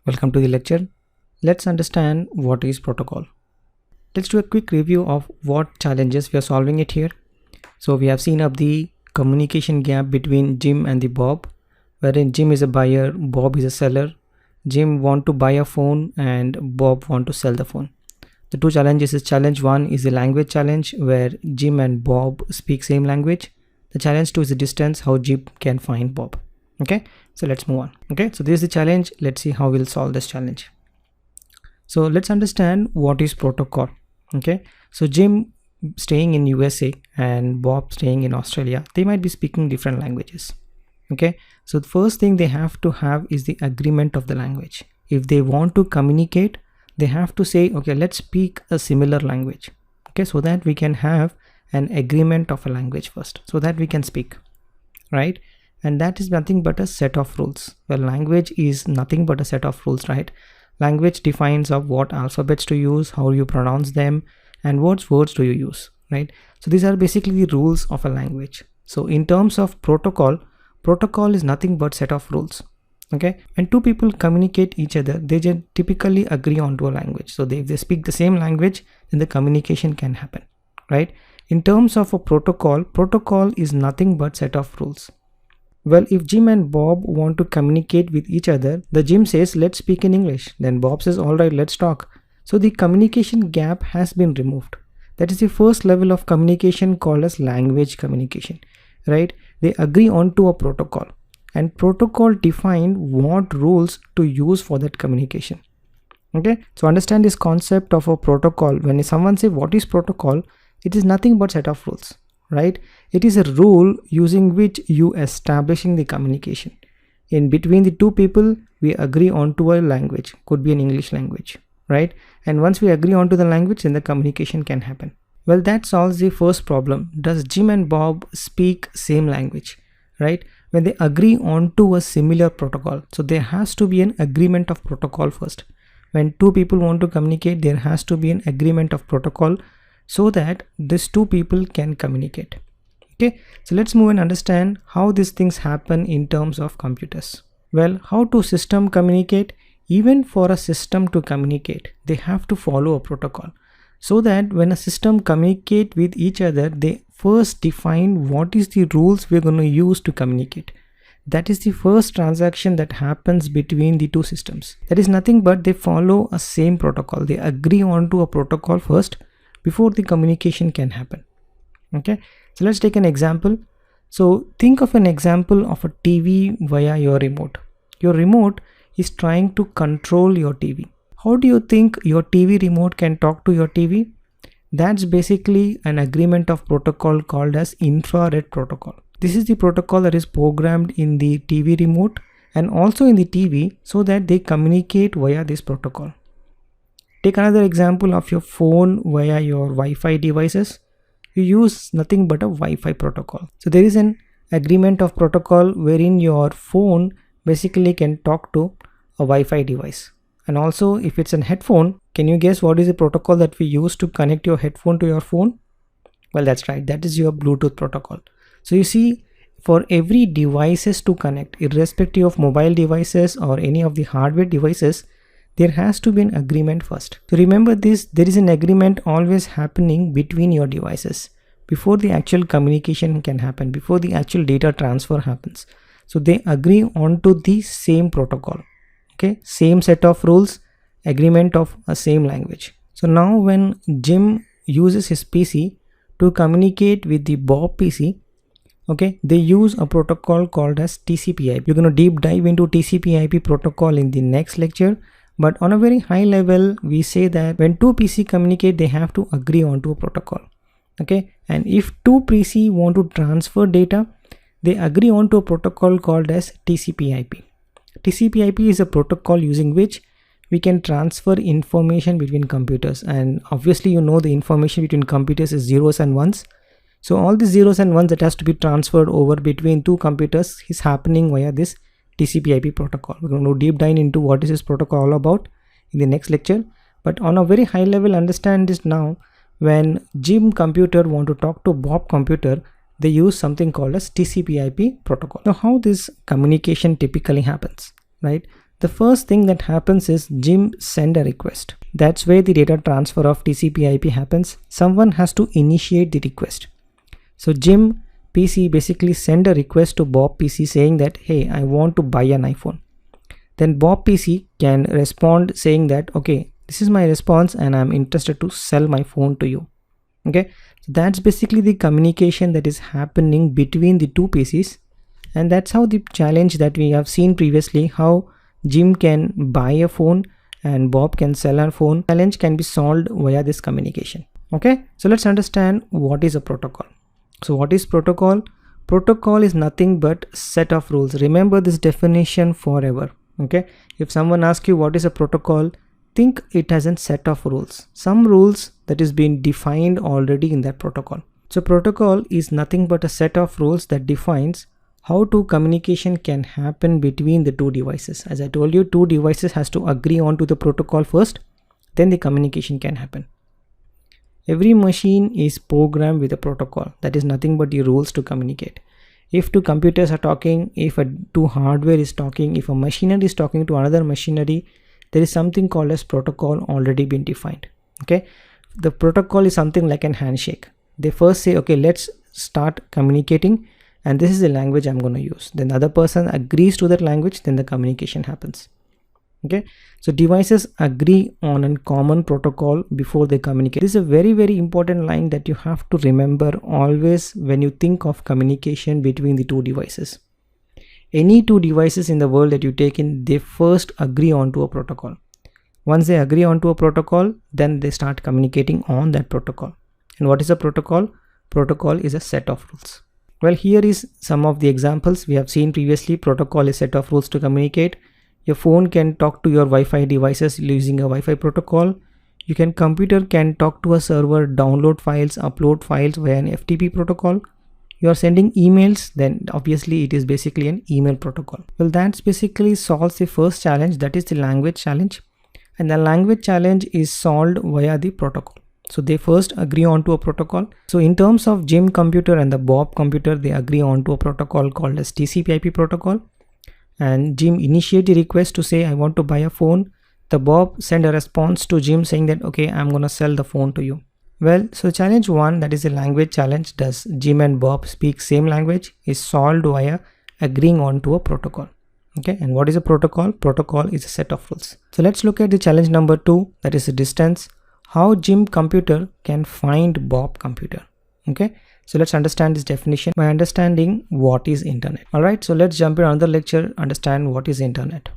Welcome to the lecture. Let's understand what is protocol. Let's do a quick review of what challenges we are solving it here. So we have seen up the communication gap between Jim and the Bob, wherein Jim is a buyer, Bob is a seller. Jim want to buy a phone and Bob want to sell the phone. The two challenges is challenge 1 is the language challenge where Jim and Bob speak same language. The challenge 2 is the distance, how Jim can find Bob. Okay, so let's move on. Okay, so this is the challenge. Let's see how we'll solve this challenge. So let's understand what is protocol. Okay, so Jim staying in USA and Bob staying in Australia, they might be speaking different languages. Okay, so the first thing they have to have is the agreement of the language. If they want to communicate, they have to say, okay, let's speak a similar language. Okay, so that we can have an agreement of a language first, so that we can speak, right? And that is nothing but a set of rules. Well, language is nothing but a set of rules, right? Language defines of what alphabets to use, how you pronounce them, and what words do you use, right? So these are basically the rules of a language. So in terms of protocol, protocol is nothing but set of rules. Okay, when two people communicate each other, they just typically agree onto a language. So if they speak the same language, then the communication can happen, right? In terms of a protocol, protocol is nothing but set of rules. Well, if Jim and Bob want to communicate with each other, the Jim says, let's speak in English. Then Bob says, all right, let's talk. So the communication gap has been removed. That is the first level of communication called as language communication, right? They agree onto a protocol, and protocol define what rules to use for that communication. Okay, so understand this concept of a protocol. When someone say what is protocol, it is nothing but set of rules, right? It is a rule using which you establishing the communication. In between the two people, we agree onto a language, could be an English language, right? And once we agree onto the language, then the communication can happen. Well, that solves the first problem. Does Jim and Bob speak same language, right? When they agree onto a similar protocol, so there has to be an agreement of protocol first. When two people want to communicate, there has to be an agreement of protocol so that these two people can communicate. Okay, so let's move and understand how these things happen in terms of computers. Well, how to system communicate? Even for a system to communicate, they have to follow a protocol, so that when a system communicate with each other, they first define what is the rules we're going to use to communicate. That is the first transaction that happens between the two systems. That is nothing but they follow a same protocol. They agree onto a protocol first before the communication can happen. Okay, so let's take an example. So think of an example of a TV via your remote. Your remote is trying to control your TV. How do you think your TV remote can talk to your TV? That's basically an agreement of protocol called as infrared protocol. This is the protocol that is programmed in the TV remote and also in the TV, so that they communicate via this protocol. Take another example of your phone via your Wi-Fi devices. You use nothing but a Wi-Fi protocol. So there is an agreement of protocol wherein your phone basically can talk to a Wi-Fi device. And also, if it's a headphone, can you guess what is the protocol that we use to connect your headphone to your phone? Well, that's right, that is your Bluetooth protocol. So you see, for every devices to connect, irrespective of mobile devices or any of the hardware devices, there has to be an agreement first. So remember this, there is an agreement always happening between your devices before the actual communication can happen, before the actual data transfer happens. So they agree onto the same protocol. Okay, same set of rules, agreement of a same language. So now when Jim uses his PC to communicate with the Bob PC, okay, they use a protocol called as TCP/IP. We're going to deep dive into TCP/IP protocol in the next lecture. But on a very high level, we say that when two PC communicate, they have to agree onto a protocol. Okay, and if two PC want to transfer data, they agree onto a protocol called as TCP/IP. TCP/IP is a protocol using which we can transfer information between computers, and obviously you know the information between computers is zeros and ones. So all the zeros and ones that has to be transferred over between two computers is happening via this TCP/IP protocol. We're going to deep dive into what is this protocol all about in the next lecture. But on a very high level, understand this now. When Jim computer want to talk to Bob computer, they use something called as TCP/IP protocol. Now how this communication typically happens, right? The first thing that happens is Jim send a request. That's where the data transfer of TCP/IP happens. Someone has to initiate the request. So Jim PC basically send a request to Bob PC saying that, hey, I want to buy an iPhone. Then Bob PC can respond saying that, okay, this is my response and I'm interested to sell my phone to you. Okay, so that's basically the communication that is happening between the two PCs. And that's how the challenge that we have seen previously, how Jim can buy a phone and Bob can sell a phone, challenge can be solved via this communication. Okay, so let's understand what is a protocol. So what is protocol? Protocol is nothing but set of rules. Remember this definition forever. Okay, if someone asks you what is a protocol, think it has a set of rules, some rules that is being defined already in that protocol. So protocol is nothing but a set of rules that defines how to communication can happen between the two devices. As I told you, two devices has to agree on to the protocol first, then the communication can happen. Every machine is programmed with a protocol, that is nothing but the rules to communicate. If two computers are talking, if two hardware is talking, if a machinery is talking to another machinery, there is something called as protocol already been defined. Okay, the protocol is something like an handshake. They first say, okay, let's start communicating and this is the language I'm going to use. Then the other person agrees to that language, then the communication happens. Okay, so devices agree on a common protocol before they communicate. This is a very, very important line that you have to remember always when you think of communication between the two devices. Any two devices in the world that you take in, they first agree onto a protocol. Once they agree onto a protocol, then they start communicating on that protocol. And what is a protocol? Protocol is a set of rules. Well, here is some of the examples we have seen previously. Protocol is a set of rules to communicate. Your phone can talk to your Wi-Fi devices using a Wi-Fi protocol. Computer can talk to a server, download files, upload files via an FTP protocol. You are sending emails, then obviously it is basically an email protocol. Well, that's basically solves the first challenge, that is the language challenge. And the language challenge is solved via the protocol. So they first agree onto a protocol. So in terms of Jim computer and the Bob computer, they agree onto a protocol called as TCP/IP protocol. And Jim initiate the request to say, I want to buy a phone. The Bob send a response to Jim saying that, okay, I'm going to sell the phone to you. Well, so challenge 1, that is a language challenge, does Jim and Bob speak same language, is solved via agreeing on to a protocol. Okay, and what is a protocol? Protocol is a set of rules. So let's look at the challenge number 2, that is a distance. How Jim computer can find Bob computer. Okay, so let's understand this definition by understanding what is internet. Alright, so let's jump in another lecture, understand what is internet.